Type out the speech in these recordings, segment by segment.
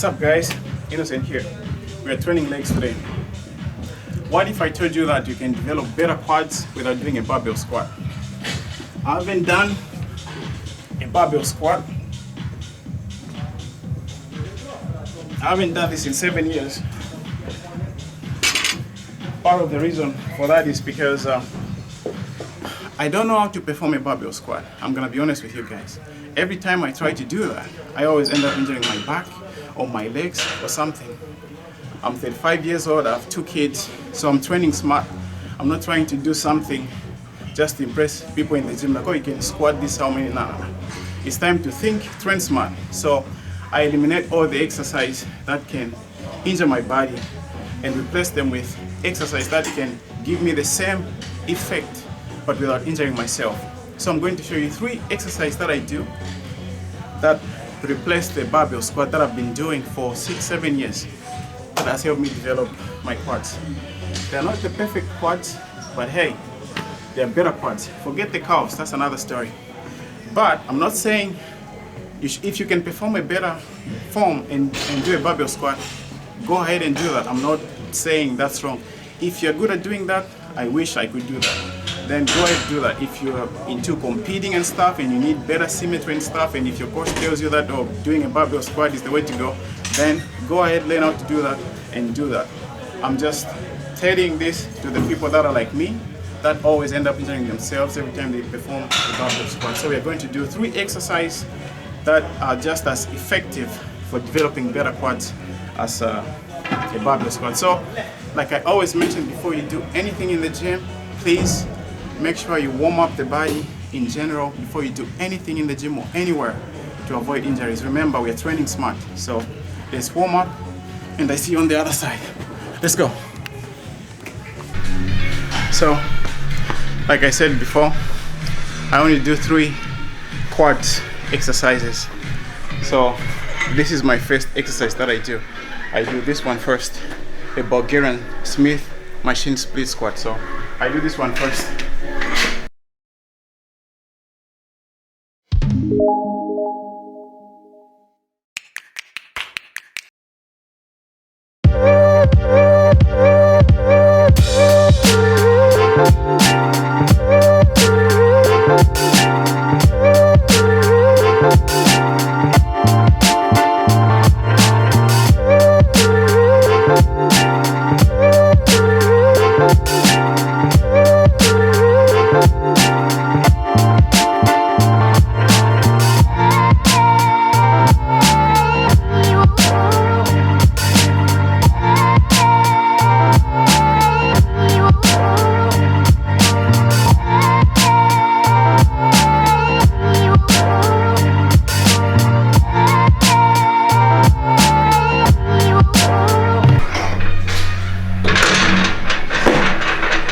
What's up guys, Innocent here. We are training legs today. What if I told you that you can develop better quads without doing a barbell squat? I haven't done a barbell squat. I haven't done this in 7 years. Part of the reason for that is because I don't know how to perform a barbell squat. I'm gonna be honest with you guys. Every time I try to do that, I always end up injuring my back or my legs or something. I'm 35 years old, I have 2 kids, so I'm training smart. I'm not trying to do something just to impress people in the gym, like, oh, you can squat this, how many? No. It's time to think, train smart. So I eliminate all the exercise that can injure my body and replace them with exercise that can give me the same effect but without injuring myself. So I'm going to show you 3 exercises that I do that replace the barbell squat that I've been doing for 6-7 years. That has helped me develop my quads. They're not the perfect quads, but hey, they're better quads. Forget the calves, that's another story. But I'm not saying if you can perform a better form and do a barbell squat, go ahead and do that. I'm not saying that's wrong. If you're good at doing that, I wish I could do that. Then go ahead and do that. If you're into competing and stuff and you need better symmetry and stuff, and if your coach tells you that, oh, doing a barbell squat is the way to go, then go ahead, learn how to do that and do that. I'm just telling this to the people that are like me, that always end up injuring themselves every time they perform the barbell squat. So we're going to do 3 exercises that are just as effective for developing better quads as a barbell squat. So, like I always mention, before you do anything in the gym, please make sure you warm up the body in general before you do anything in the gym or anywhere to avoid injuries. Remember, we are training smart. So let's warm up, and I see you on the other side. Let's go. So, like I said before, I only do 3 quads exercises. So this is my first exercise that I do. I do this one first, a Bulgarian Smith machine split squat. So I do this one first.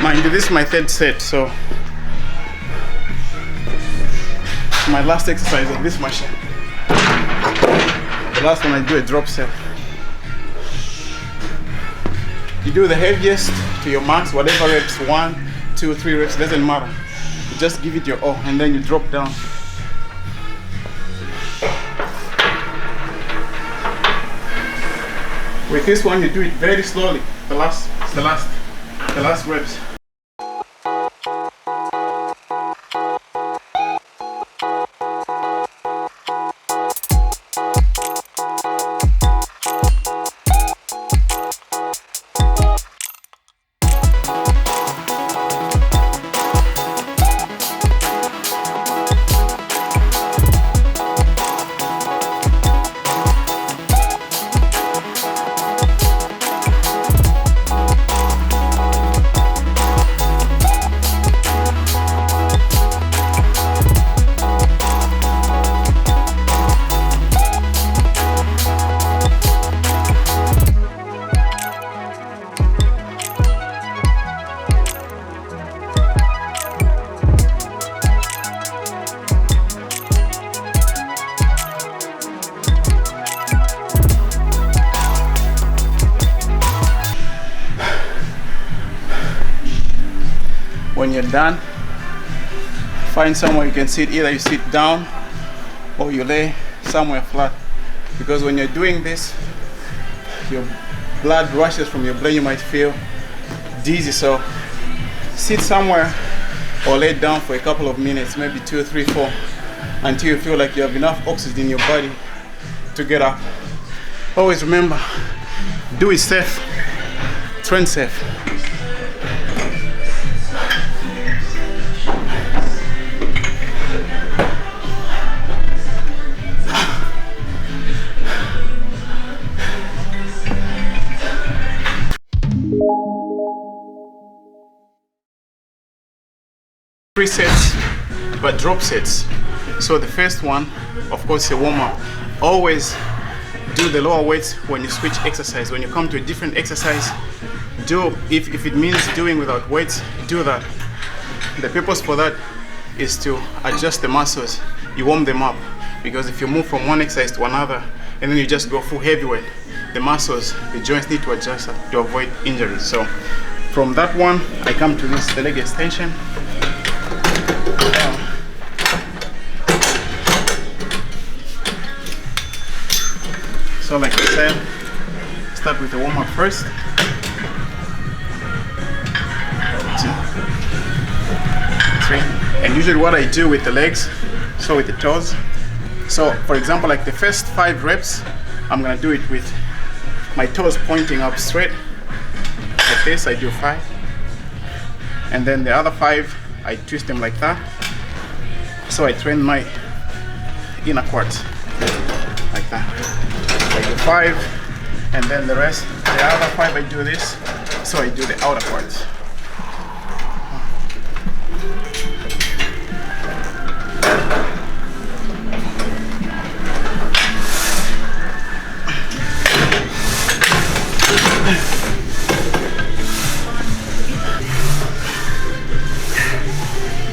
Mind you, this is my 3rd set, so my last exercise on this machine. The last one I do a drop set. You do the heaviest to your max, whatever reps, 1, 2, 3 reps, doesn't matter. You just give it your all, and then you drop down. With this one, you do it very slowly. The last reps. When you're done, find somewhere you can sit. Either you sit down or you lay somewhere flat because when you're doing this, your blood rushes from your brain. You might feel dizzy, so sit somewhere or lay down for a couple of minutes, maybe 2, 3, 4, until you feel like you have enough oxygen in your body to get up. Always remember, do it safe, train safe. 3 sets, but drop sets. So the first one, of course, a warm-up. Always do the lower weights when you switch exercise. When you come to a different exercise, if it means doing without weights, do that. The purpose for that is to adjust the muscles. You warm them up, because if you move from one exercise to another and then you just go full heavyweight, the muscles, the joints need to adjust to avoid injuries. So from that one, I come to this, the leg extension. So like I said, start with the warm-up first. 2, 3. And usually what I do with the legs, so with the toes. So for example, like the first 5 reps, I'm gonna do it with my toes pointing up straight. Like this, I do 5. And then the other 5, I twist them like that. So I train my inner quads, like that. I do 5, and then the other 5 I do this, so I do the outer quads.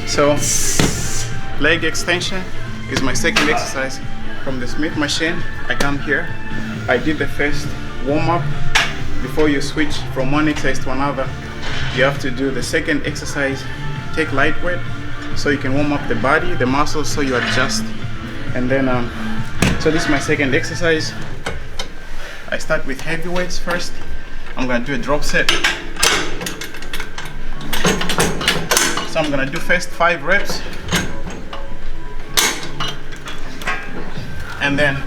So leg extension is my second exercise. From the Smith machine, I come here. I did the first warm-up. Before you switch from one exercise to another, you have to do the second exercise. Take lightweight so you can warm up the body, the muscles, so you adjust. And then, so this is my second exercise. I start with heavy weights first. I'm gonna do a drop set. So I'm gonna do first 5 reps. And then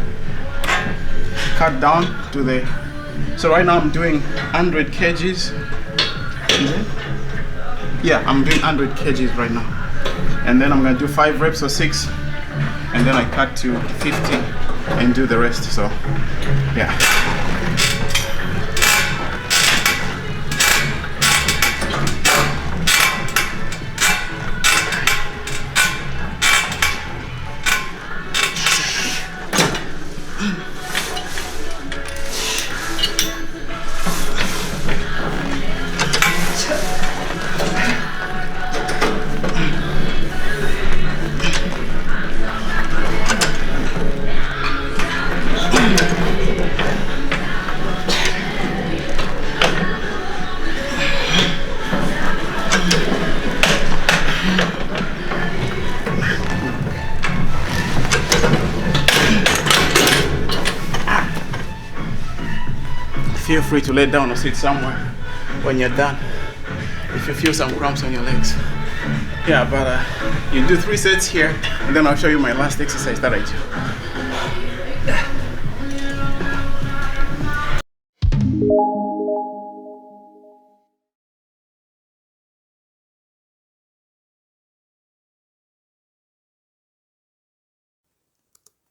cut down to the, so right now I'm doing 100 kgs. Yeah, I'm doing 100 kgs right now. And then I'm gonna do 5 reps or 6, and then I cut to 50 and do the rest. So yeah. Feel free to lay down or sit somewhere when you're done if you feel some cramps on your legs. Yeah, but you do 3 sets here, and then I'll show you my last exercise that I do.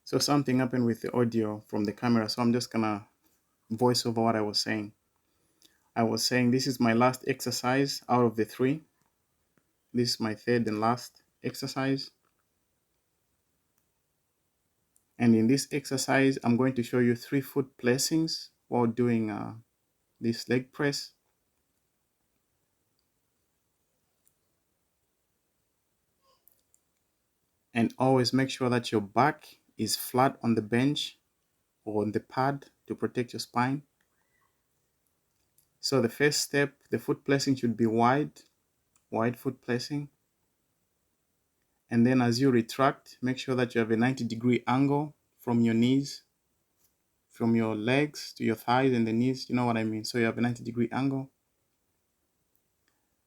So something happened with the audio from the camera, so I'm just gonna voice over what I was saying. I was saying this is my last exercise out of the 3. This is my third and last exercise. And in this exercise, I'm going to show you 3 foot placings while doing this leg press. And always make sure that your back is flat on the bench or on the pad to protect your spine. So the first step, the foot placing should be wide foot placing. And then as you retract, make sure that you have a 90-degree angle from your knees from your legs to your thighs and the knees. You know what I mean? So you have a 90-degree angle.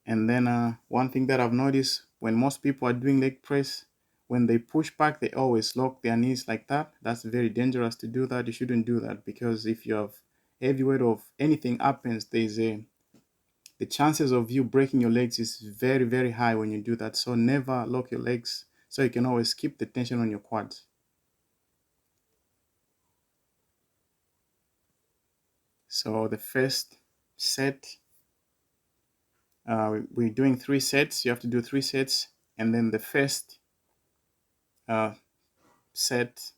And then one thing that I've noticed when most people are doing leg press, when they push back, they always lock their knees like that. That's very dangerous to do that. You shouldn't do that, because if you have heavy weight of anything happens, the chances of you breaking your legs is very, very high when you do that. So never lock your legs, so you can always keep the tension on your quads. So the first set, we're doing 3 sets. You have to do 3 sets, and then the first set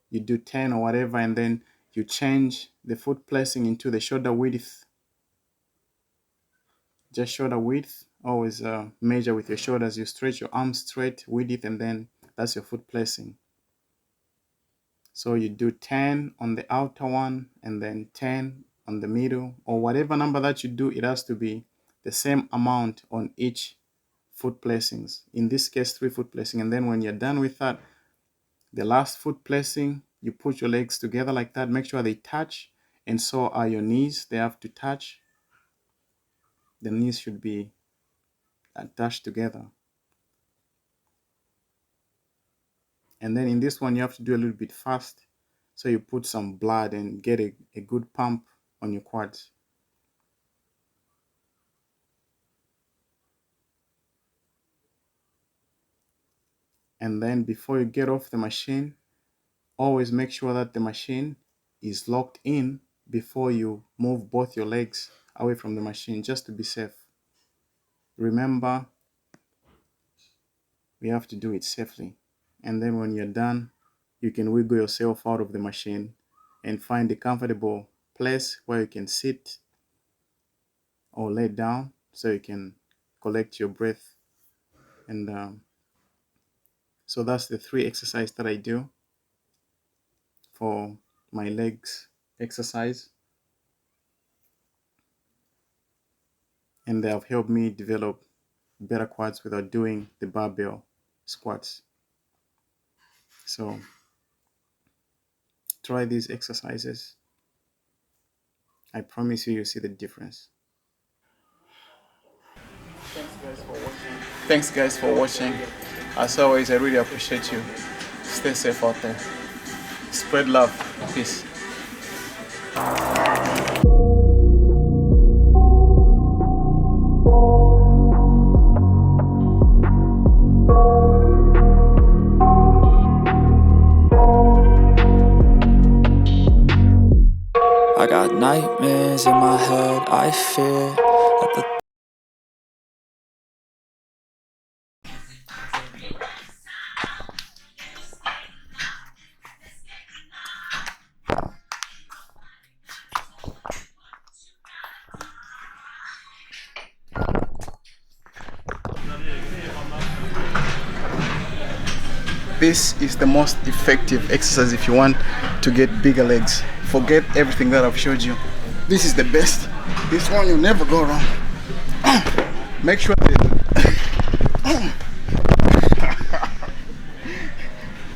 you do 10 or whatever, and then you change the foot placing into the shoulder width. Just shoulder width. Always measure with your shoulders. You stretch your arms straight, width, and then that's your foot placing. So you do 10 on the outer one, and then 10 on the middle, or whatever number that you do, it has to be the same amount on each foot placings. In this case, 3 foot placing. And then when you're done with that, the last foot placing, you put your legs together like that. Make sure they touch, and so are your knees. They have to touch. The knees should be attached together. And then in this one, you have to do a little bit fast, so you put some blood and get a good pump on your quads. And then before you get off the machine, always make sure that the machine is locked in before you move both your legs away from the machine, just to be safe. Remember, we have to do it safely. And then when you're done, you can wiggle yourself out of the machine and find a comfortable place where you can sit or lay down, so you can collect your breath. And so that's the 3 exercises that I do for my legs exercise, and they have helped me develop better quads without doing the barbell squats. So try these exercises. I promise you, you'll see the difference. Thanks guys for watching. As always, I really appreciate you. Stay safe out there. Spread love. Peace. I got nightmares in my head, I fear that the This is the most effective exercise if you want to get bigger legs. Forget everything that I've showed you. This is the best. This one you'll never go wrong. Make sure that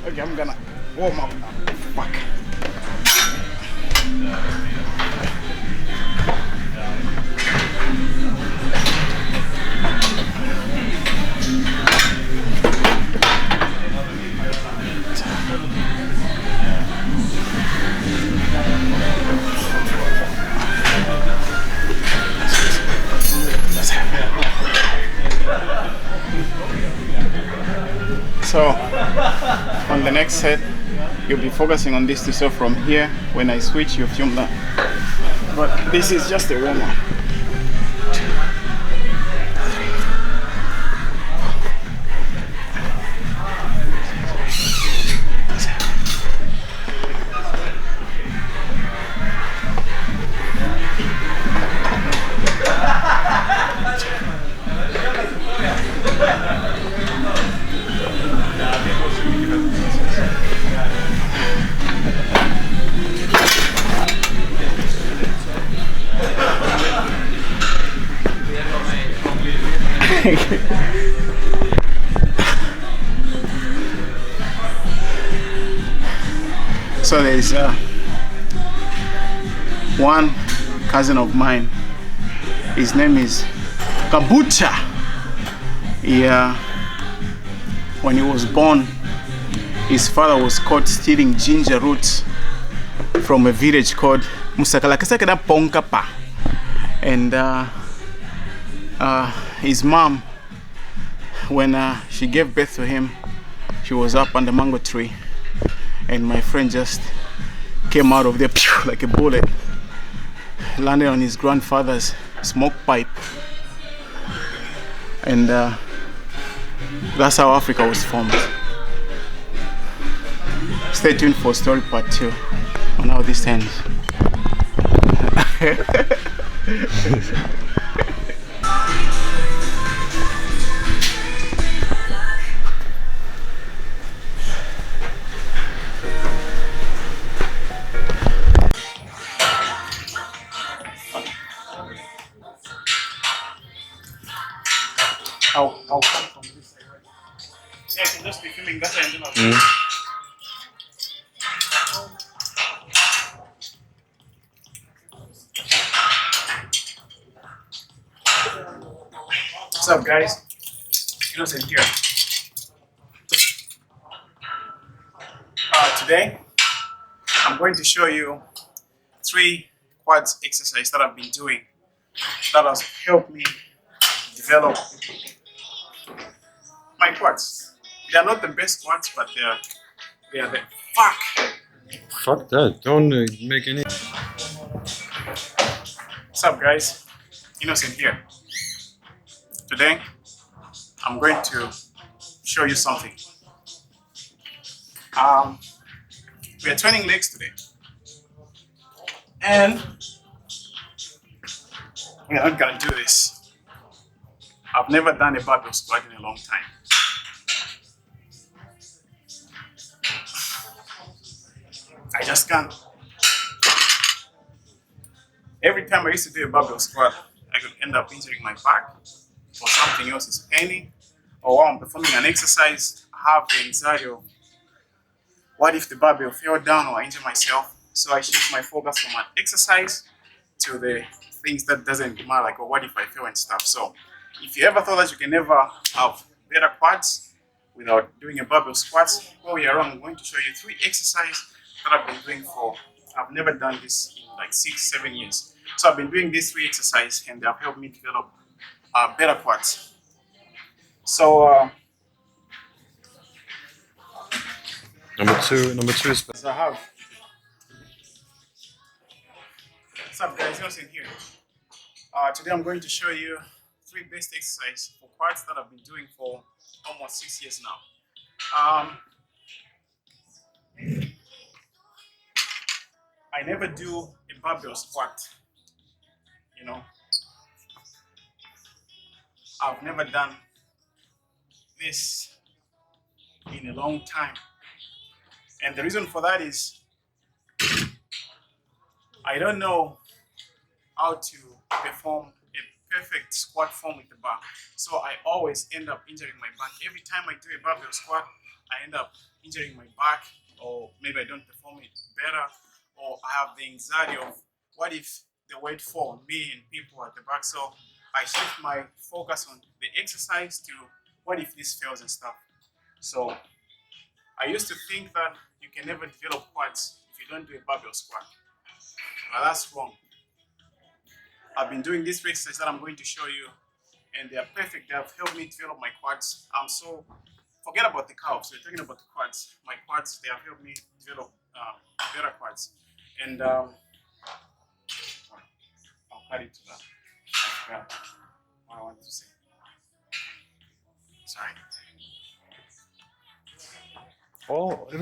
okay, I'm gonna warm up now. Fuck. So on the next set, you'll be focusing on this too. So from here, when I switch, you film that. But this is just a warm up. So one cousin of mine. His name is Kabucha. Yeah, when he was born, his father was caught stealing ginger roots from a village called Musakalakasakada Ponkapa. And his mom, when she gave birth to him, she was up on the mango tree, and my friend just came out of there like a bullet, landed on his grandfather's smoke pipe. And that's how Africa was formed. Stay tuned for story part 2 on how this ends. I'll come from this side, right? Yeah, I can just be filming that side and then I'll What's up, guys? Innocent here. Today, I'm going to show you 3 quads exercises that I've been doing that has helped me develop my quads. They are not the best quads, but they are the Fuck that. Don't make any. What's up, guys? Innocent here. Today, I'm going to show you something. We are training legs today, and we are not gonna do this. I've never done a barbell squat in a long time. I just can't. Every time I used to do a barbell squat, I could end up injuring my back, or something else is paining, or while I'm performing an exercise, I have the anxiety of what if the barbell fell down or I injure myself. So I shift my focus from an exercise to the things that doesn't matter, like, oh, what if I fell and stuff. So if you ever thought that you can never have better quads without doing a barbell squats, well, you're wrong. I'm going to show you 3 exercises that I've been doing I've never done this in like 6-7 years. So I've been doing these 3 exercises and they have helped me develop better quads. So Number two is. I have. What's up, guys? Nelson here. Today I'm going to show you 3 best exercises for quads that I've been doing for almost 6 years now. I never do a barbell squat. You know, I've never done this in a long time. And the reason for that is I don't know how to perform a perfect squat form with the bar. So I always end up injuring my back. Every time I do a barbell squat, I end up injuring my back, or maybe I don't perform it better, or I have the anxiety of what if the weight fall on me and people at the back. So I shift my focus on the exercise to what if this fails and stuff. So I used to think that you can never develop quads if you don't do a barbell squat. But that's wrong. I've been doing this exercise that I'm going to show you, and they are perfect. They have helped me develop my quads. Forget about the calves. We're talking about the quads. My quads, they have helped me develop better quads. And I'll cut it to that. I forgot what I wanted to say. Sorry. Oh, it was